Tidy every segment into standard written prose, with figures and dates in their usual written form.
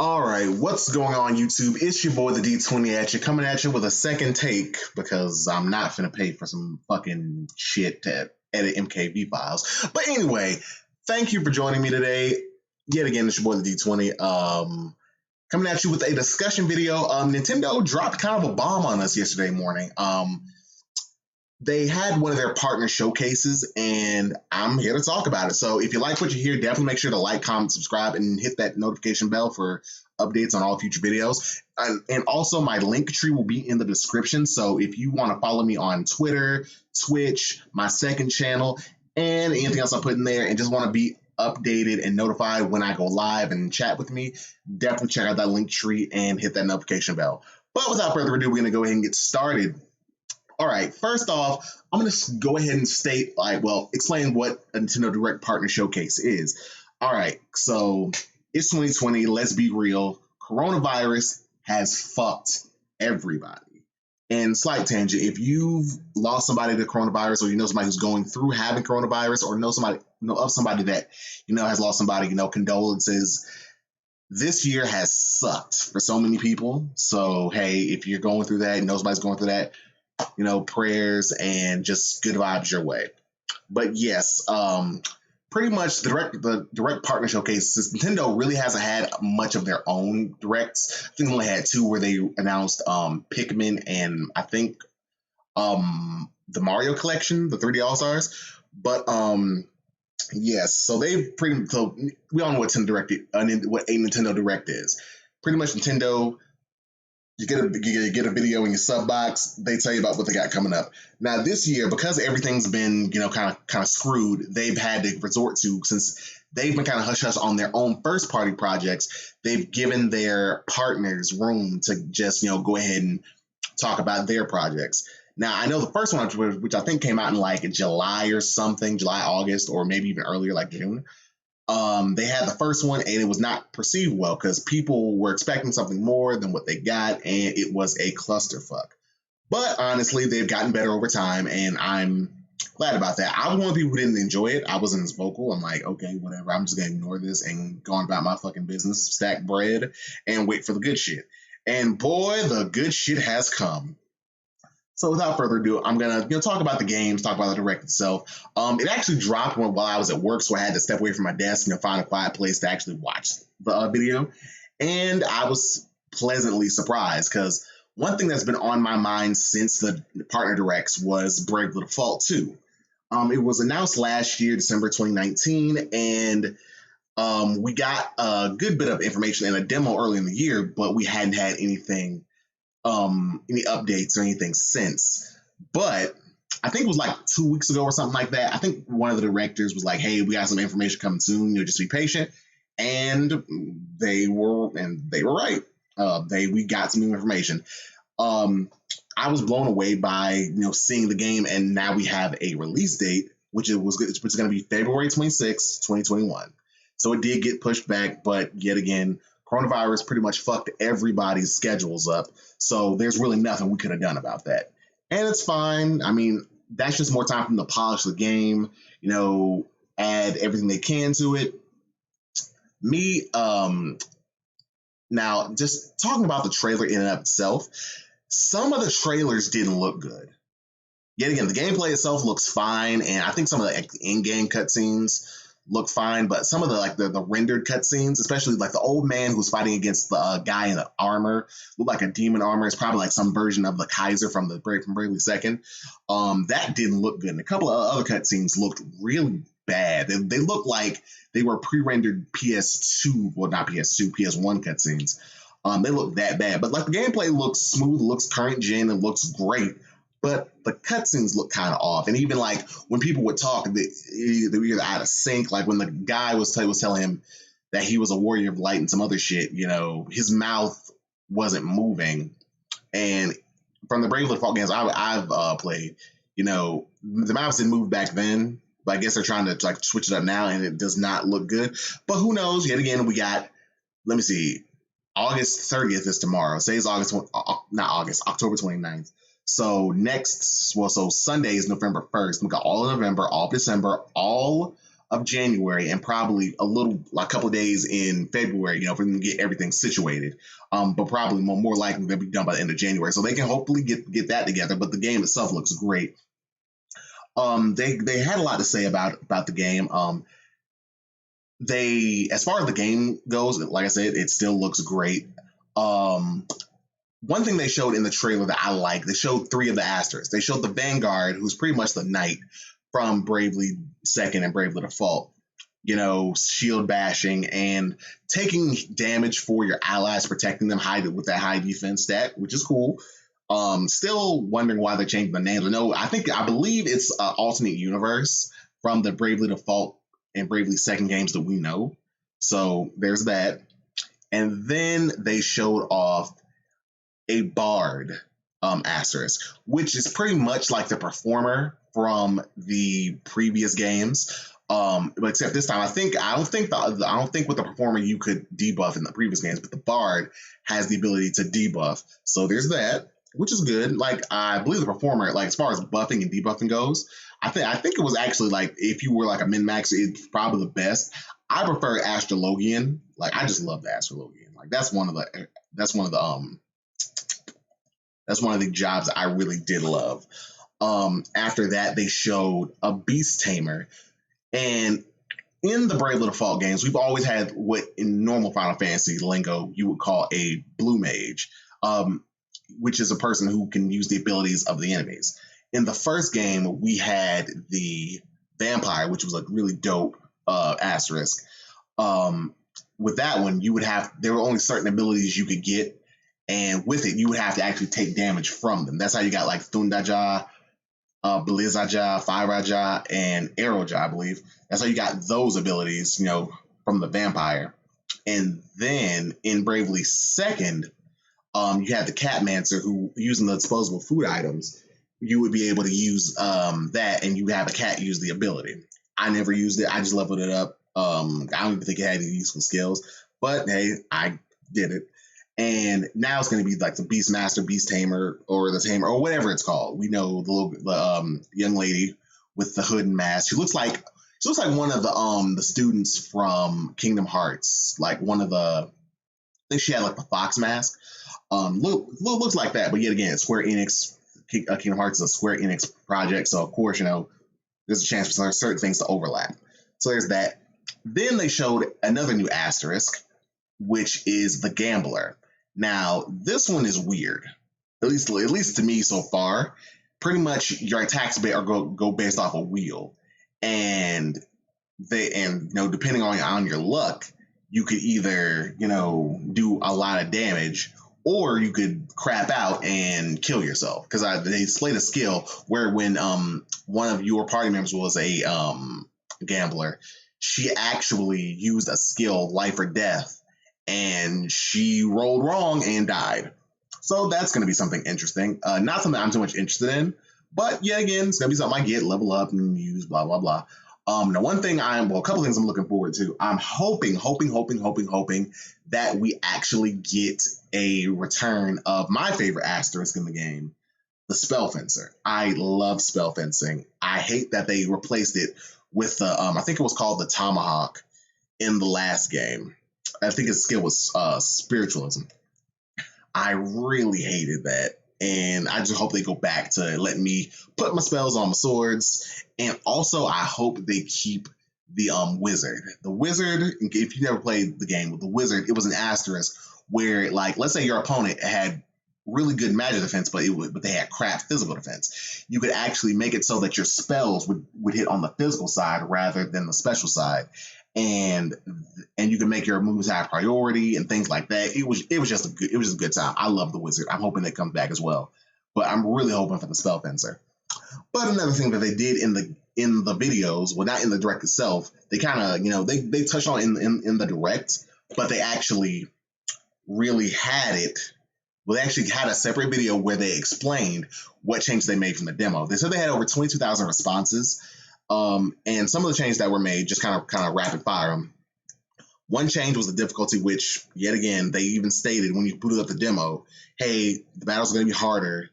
All right, what's going on, YouTube? It's your boy, the D20 at you, coming at you with a second take because I'm not finna pay for some fucking shit to edit MKV files. But anyway, thank you for joining me today. Yet again, it's your boy, the D20. Coming at you with a discussion video. Nintendo dropped kind of a bomb on us yesterday morning. They had one of their partner showcases, and I'm here to talk about it. So if you like what you hear, definitely make sure to like, comment, subscribe, and hit that notification bell for updates on all future videos. And also, my link tree will be in the description. So if you want to follow me on Twitter, Twitch, my second channel, and anything else I put in there, and just want to be updated and notified when I go live and chat with me, definitely check out that link tree and hit that notification bell. But without further ado, we're going to go ahead and get started. All right, first off, I'm going to go ahead and explain what a Nintendo Direct Partner Showcase is. All right, so it's 2020. Let's be real. Coronavirus has fucked everybody. And slight tangent, if you've lost somebody to coronavirus, or you know somebody who's going through having coronavirus, or know of somebody that has lost somebody, condolences. This year has sucked for so many people. So hey, if you're going through that, somebody's going through that, prayers and just good vibes your way. But yes, pretty much the direct partner showcase, since Nintendo really hasn't had much of their own directs. I think they only had two where they announced Pikmin and I think the Mario collection, the 3D All Stars. But yes, so we all know what what a Nintendo Direct is. Pretty much Nintendo. You get a video in your sub box. They tell you about what they got coming up. Now this year, because everything's been kind of screwed, they've had to resort to, since they've been kind of hush hush on their own first party projects. They've given their partners room to just go ahead and talk about their projects. Now I know the first one, which I think came out in like July or something, July, August, or maybe even earlier, like June. They had the first one and it was not perceived well because people were expecting something more than what they got, and it was a clusterfuck. But honestly, they've gotten better over time, and I'm glad about that. I was one of the people who didn't enjoy it. I wasn't as vocal. I'm like, okay, whatever. I'm just gonna ignore this and go on about my fucking business, stack bread, and wait for the good shit. And boy, the good shit has come. So without further ado, I'm gonna talk about the games, talk about the direct itself. It actually dropped while I was at work, so I had to step away from my desk and find a quiet place to actually watch the video. And I was pleasantly surprised because one thing that's been on my mind since the partner directs was Bravely Default 2. It was announced last year, December 2019, and we got a good bit of information and a demo early in the year, but we hadn't had any updates or anything since. But I think it was like 2 weeks ago or something like that. I think one of the directors was like, "Hey, we got some information coming soon. Just be patient." And they were right. We got some new information. I was blown away by seeing the game, and now we have a release date, which is going to be February 26, 2021. So it did get pushed back, but yet again, coronavirus pretty much fucked everybody's schedules up. So there's really nothing we could have done about that. And it's fine. I mean, that's just more time for them to polish the game, add everything they can to it. Now just talking about the trailer in and of itself, some of the trailers didn't look good. Yet again, the gameplay itself looks fine, and I think some of the in-game cutscenes look fine, but some of the rendered cutscenes, especially like the old man who's fighting against the guy in the armor, looked like a demon armor. It's probably like some version of the Kaiser from Bravely Second. That didn't look good. And a couple of other cutscenes looked really bad. They looked like they were pre-rendered PS2, well not PS2, PS1 cutscenes. They look that bad, but like the gameplay looks smooth, looks current gen, and looks great. But the cutscenes look kind of off, and even like when people would talk, they were either out of sync. Like when the guy was telling him that he was a warrior of light and some other shit, his mouth wasn't moving. And from the Bravely Default games I've played, the mouths didn't move back then. But I guess they're trying to like switch it up now, and it does not look good. But who knows? Yet again, we got, let me see, August 30th is tomorrow. Say it's October 29th. So Sunday is November 1st. We got all of November, all of December, all of January and probably a couple of days in February, if we can get everything situated. But probably more likely they'll be done by the end of January. So they can hopefully get that together. But the game itself looks great. They had a lot to say about the game. As far as the game goes, like I said, it still looks great. One thing they showed in the trailer that I like, they showed 3 of the Asterisks. They showed the Vanguard, who's pretty much the knight from Bravely Second and Bravely Default. Shield bashing and taking damage for your allies, protecting them with that high defense stat, which is cool. Still wondering why they're changing the names. I believe it's an alternate universe from the Bravely Default and Bravely Second games that we know. So there's that. And then they showed off a Bard asterisk, which is pretty much like the performer from the previous games. But except this time, I don't think with the performer you could debuff in the previous games, but the Bard has the ability to debuff. So there's that, which is good. Like, I believe the performer, like, as far as buffing and debuffing goes, I think it was actually, like, if you were like a min max, it's probably the best. I prefer Astrologian. Like, I just love the Astrologian. Like, that's one of the jobs I really did love. After that, they showed a Beast Tamer. And in the Bravely Default games, we've always had what in normal Final Fantasy lingo you would call a blue mage, which is a person who can use the abilities of the enemies. In the first game, we had the Vampire, which was a really dope asterisk. With that one, there were only certain abilities you could get, and with it, you would have to actually take damage from them. That's how you got like Thundaja, Blizaja, Firaja, and Arrowja, I believe. That's how you got those abilities, from the Vampire. And then in Bravely Second, you had the Catmancer, who, using the disposable food items, you would be able to use that, and you have a cat use the ability. I never used it. I just leveled it up. I don't even think it had any useful skills, but hey, I did it. And now it's going to be like the Beastmaster, Beast Tamer, or the Tamer, or whatever it's called. We know the young lady with the hood and mask. She looks like one of the students from Kingdom Hearts. Like one of the, I think she had like the fox mask. Looks like that, but yet again, Square Enix. Kingdom Hearts is a Square Enix project, so of course, there's a chance for certain things to overlap. So there's that. Then they showed another new asterisk, which is the Gambler. Now, this one is weird, at least to me so far. Pretty much your attacks go based off a wheel, and depending on your luck, you could either do a lot of damage, or you could crap out and kill yourself. Because they displayed a skill where when one of your party members was a gambler, she actually used a skill, life or death, and she rolled wrong and died. So that's going to be something interesting. Not something I'm too much interested in, but yeah, again, it's going to be something I get, level up, and use, blah, blah, blah. Now, a couple things I'm looking forward to. I'm hoping that we actually get a return of my favorite asterisk in the game, the Spell Fencer. I love spell fencing. I hate that they replaced it with the, I think it was called the Tomahawk in the last game. I think his skill was spiritualism. I really hated that. And I just hope they go back to letting me put my spells on my swords. And also, I hope they keep the wizard. The wizard, if you never played the game with the wizard, it was an asterisk where, like, let's say your opponent had really good magic defense, but they had crap physical defense. You could actually make it so that your spells would hit on the physical side rather than the special side. And you can make your moves have priority and things like that. It was just a good time. I love the wizard. I'm hoping it comes back as well, but I'm really hoping for the spell fencer. But another thing that they did in the videos, well, not in the direct itself, they kind of they touched on in the direct, but they actually really had it. Well, they actually had a separate video where they explained what changes they made from the demo. They said they had over 22,000 responses. And some of the changes that were made, just kind of rapid fire them. One change was the difficulty, which yet again, they even stated when you booted up the demo, hey, the battles are going to be harder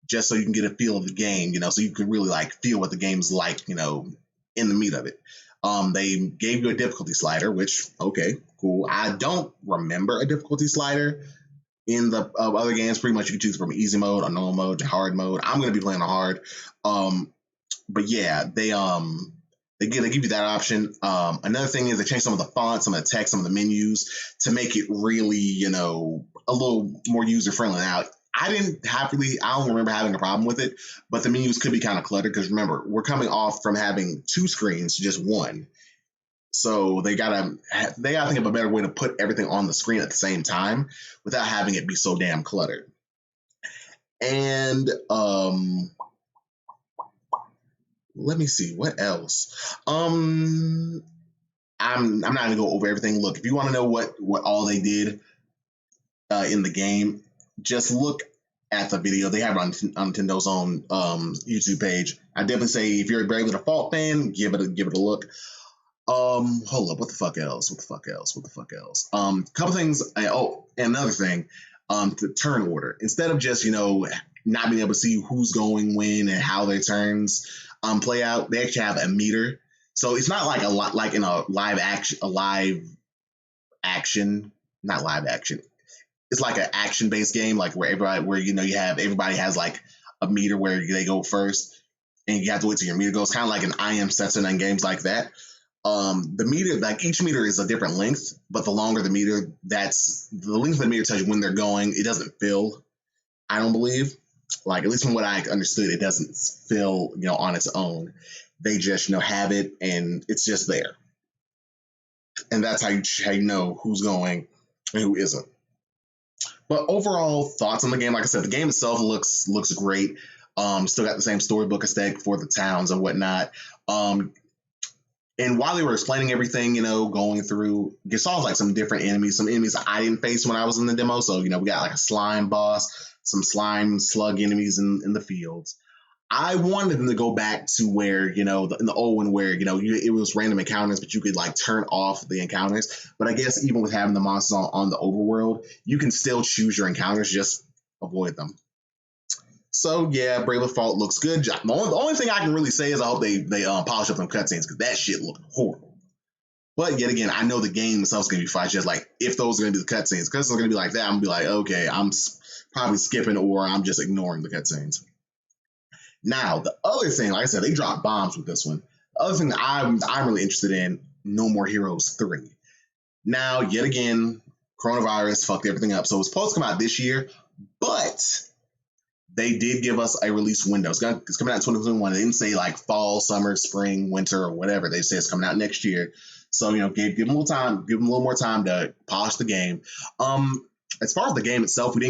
just so you can get a feel of the game, so you can really like feel what the game's like, in the meat of it. They gave you a difficulty slider, which, okay, cool. I don't remember a difficulty slider in the other games. Pretty much you can choose from easy mode, or normal mode, to hard mode. I'm going to be playing on hard. But yeah, they give you that option. Another thing is they changed some of the fonts, some of the text, some of the menus to make it really, a little more user friendly. Now, I don't remember having a problem with it, but the menus could be kind of cluttered because remember, we're coming off from having two screens to just one. So they gotta think of a better way to put everything on the screen at the same time without having it be so damn cluttered. And let me see what else. I'm not gonna go over everything. Look, if you want to know what all they did in the game, just look at the video. They have it on Nintendo's own YouTube page. I definitely say if you're a Bravely Default fan, give it a look. Hold up. What the fuck else? Couple things. Another thing. The turn order. Instead of just not being able to see who's going when and how their turns play out, they actually have a meter. So it's not like like in a live action, not live action. It's like an action based game, like where everybody has like a meter where they go first, and you have to wait till your meter goes. Kind of like an I Am Setsuna and games like that. The meter, like each meter is a different length, but the longer the meter, that's the length of the meter tells you when they're going. It doesn't fill, I don't believe. Like, at least from what I understood, it doesn't fill, on its own. They just, have it and it's just there. And that's how you know who's going and who isn't. But overall thoughts on the game, like I said, the game itself looks great. Still got the same storybook aesthetic for the towns and whatnot. And while they were explaining everything, going through, you saw like some different enemies, some enemies I didn't face when I was in the demo. So, we got like a slime boss, some slime slug enemies in the fields. I wanted them to go back to where, in the old one where, it was random encounters, but you could like turn off the encounters. But I guess even with having the monsters on the overworld, you can still choose your encounters, just avoid them. So yeah, Bravely Default looks good. The only thing I can really say is I hope they polish up them cutscenes because that shit looked horrible. But yet again, I know the game itself is going to be fine. Just like if those are going to be the cutscenes, because it's going to be like that, I'm going to be like, okay, I'm probably skipping or I'm just ignoring the cutscenes. Now, the other thing, like I said, they dropped bombs with this one. The other thing that I'm really interested in, No More Heroes 3. Now, yet again, coronavirus fucked everything up. So it was supposed to come out this year, but they did give us a release window. It's coming out in 2021. They didn't say like fall, summer, spring, winter, or whatever. They said it's coming out next year. So, give them a little time, give them a little more time to polish the game. As far as the game itself, we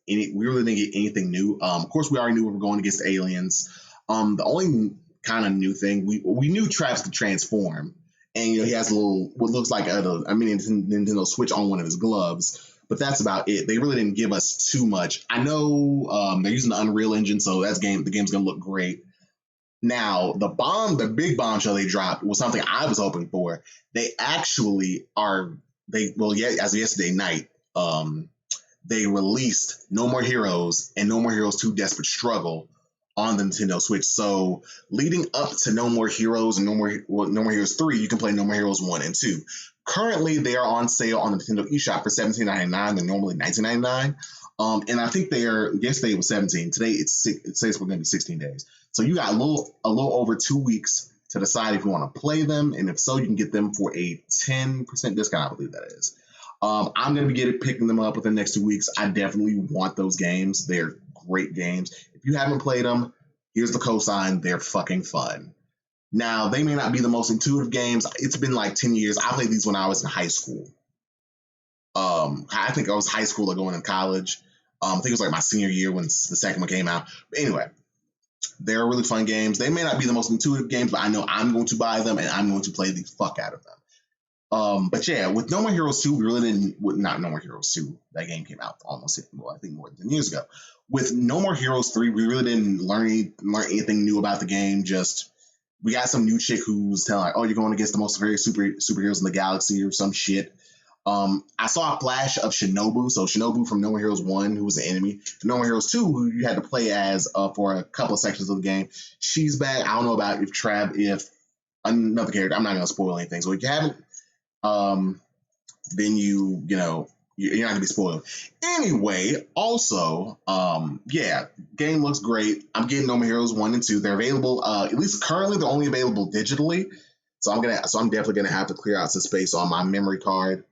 really didn't get anything new. Of course, we already knew we were going against aliens. The only kind of new thing, we knew Travis could transform. And, he has a little, what looks like Nintendo Switch on one of his gloves. But that's about it. They really didn't give us too much. I know they're using the Unreal Engine, so the game's going to look great. Now, the big bombshell they dropped was something I was hoping for. They actually as of yesterday night, they released No More Heroes and No More Heroes 2 Desperate Struggle on the Nintendo Switch. So leading up to No More Heroes and No More Heroes 3, you can play No More Heroes 1 and 2. Currently, they are on sale on the Nintendo eShop for $17.99. They're normally $19.99. And I think yesterday it was 17. Today it says we're going to be 16 days. So you got a little over 2 weeks to decide if you want to play them. And if so, you can get them for a 10% discount, I believe that is. I'm going to be picking them up within the next 2 weeks. I definitely want those games. They're great games. If you haven't played them, here's the cosign. They're fucking fun. Now, they may not be the most intuitive games. It's been like 10 years. I played these when I was in high school. I think I was high school or going to college. I think it was like my senior year when the second one came out. But anyway, they're really fun games. They may not be the most intuitive games, but I know I'm going to buy them and I'm going to play the fuck out of them. But yeah, with No More Heroes 2, we really didn't, not No More Heroes 2, that game came out almost, I think more than 10 years ago. With No More Heroes 3, we really didn't learn anything new about the game. Just, we got some new chick who's telling like, oh, you're going against the most very superheroes in the galaxy or some shit. I saw a flash of Shinobu. So Shinobu from No More Heroes 1, who was an enemy. No More Heroes 2, who you had to play as for a couple of sections of the game. She's back. I don't know about if another character. I'm not gonna spoil anything. So if you haven't, then you know you're not gonna be spoiled. Anyway, also, yeah, game looks great. I'm getting No More Heroes 1 and 2. They're available. At least currently, they're only available digitally. So I'm definitely gonna have to clear out some space on my memory card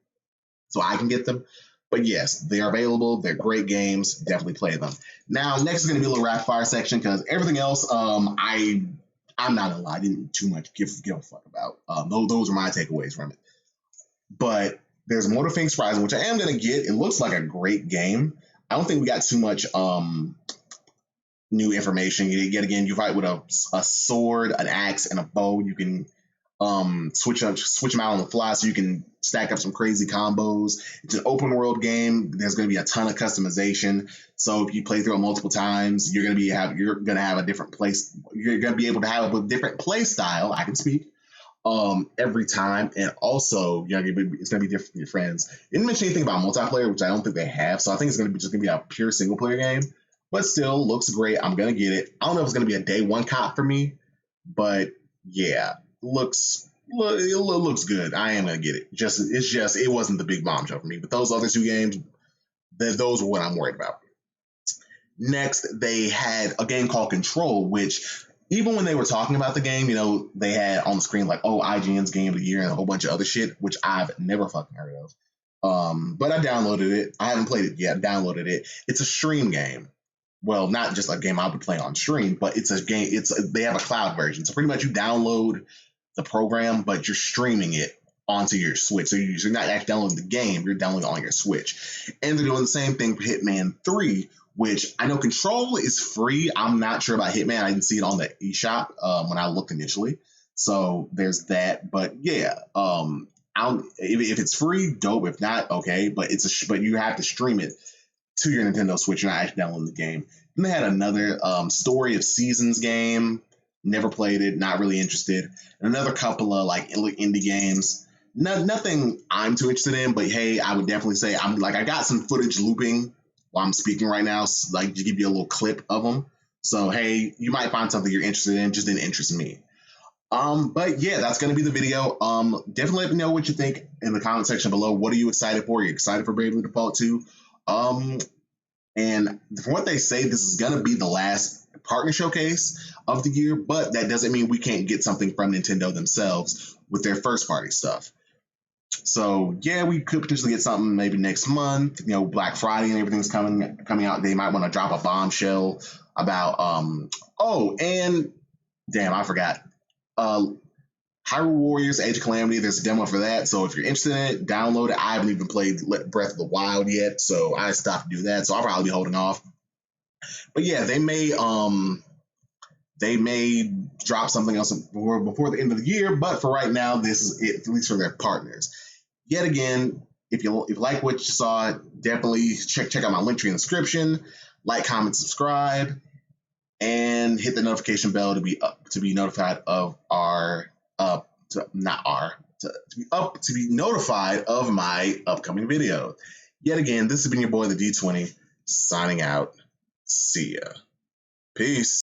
so I can get them. But yes, they are available. They're great games. Definitely play them. Now, next is going to be a little rapid fire section because everything else, I'm not gonna lie, I didn't too much give a fuck about. Those are my takeaways from it. But there's Mortal Phoenix Rising, which I am gonna get. It looks like a great game. I don't think we got too much new information. Yet again, you fight with a sword, an axe, and a bow. You can switch them out on the fly so you can stack up some crazy combos. It's an open world game. There's going to be a ton of customization. So if you play through it multiple times, you're going to have a different place. You're going to be able to have a different play style. I can speak every time, and also it's going to be different from your friends. It didn't mention anything about multiplayer, which I don't think they have. So I think it's going to be just going to be a pure single player game. But still, looks great. I'm going to get it. I don't know if it's going to be a day one cop for me, but yeah. It looks good. I am gonna get it. It wasn't the big bombshell for me. But those other two games, those are what I'm worried about. Next, they had a game called Control, which even when they were talking about the game, they had on the screen like, oh, IGN's Game of the Year and a whole bunch of other shit, which I've never fucking heard of. But I downloaded it. I haven't played it yet. Downloaded it. It's a stream game. Well, not just a game I'll be playing on stream, but it's a game. They have a cloud version. So pretty much you download the program, but you're streaming it onto your Switch. So you're not actually downloading the game, you're downloading it on your Switch. And they're doing the same thing for Hitman 3, which I know Control is free. I'm not sure about Hitman. I didn't see it on the eShop when I looked initially. So there's that. But yeah, if it's free, dope. If not, okay. But but you have to stream it to your Nintendo Switch. You're not actually downloading the game. Then they had another Story of Seasons game. Never played it, not really interested. And another couple of like indie games. Nothing I'm too interested in, but hey, I would definitely say I got some footage looping while I'm speaking right now, like to give you a little clip of them. So hey, you might find something you're interested in, just didn't interest me. But yeah, that's gonna be the video. Definitely let me know what you think in the comment section below. What are you excited for? Are you excited for Bravely Default 2? And from what they say, this is gonna be the last partner showcase of the year, but that doesn't mean we can't get something from Nintendo themselves with their first party stuff. So yeah, we could potentially get something maybe next month. Black Friday and everything's coming out. They might want to drop a bombshell about oh, and damn, I forgot. Hyrule Warriors Age of Calamity, there's a demo for that. So if you're interested in it, download it. I haven't even played Breath of the Wild yet, so I stopped to do that. So I'll probably be holding off. But yeah, they may drop something else before the end of the year, but for right now, this is it, at least for their partners. Yet again, if you like what you saw, definitely check out my link tree in the description. Like, comment, subscribe, and hit the notification bell to be notified of to be notified of my upcoming video. Yet again, this has been your boy, the D20, signing out. See ya. Peace.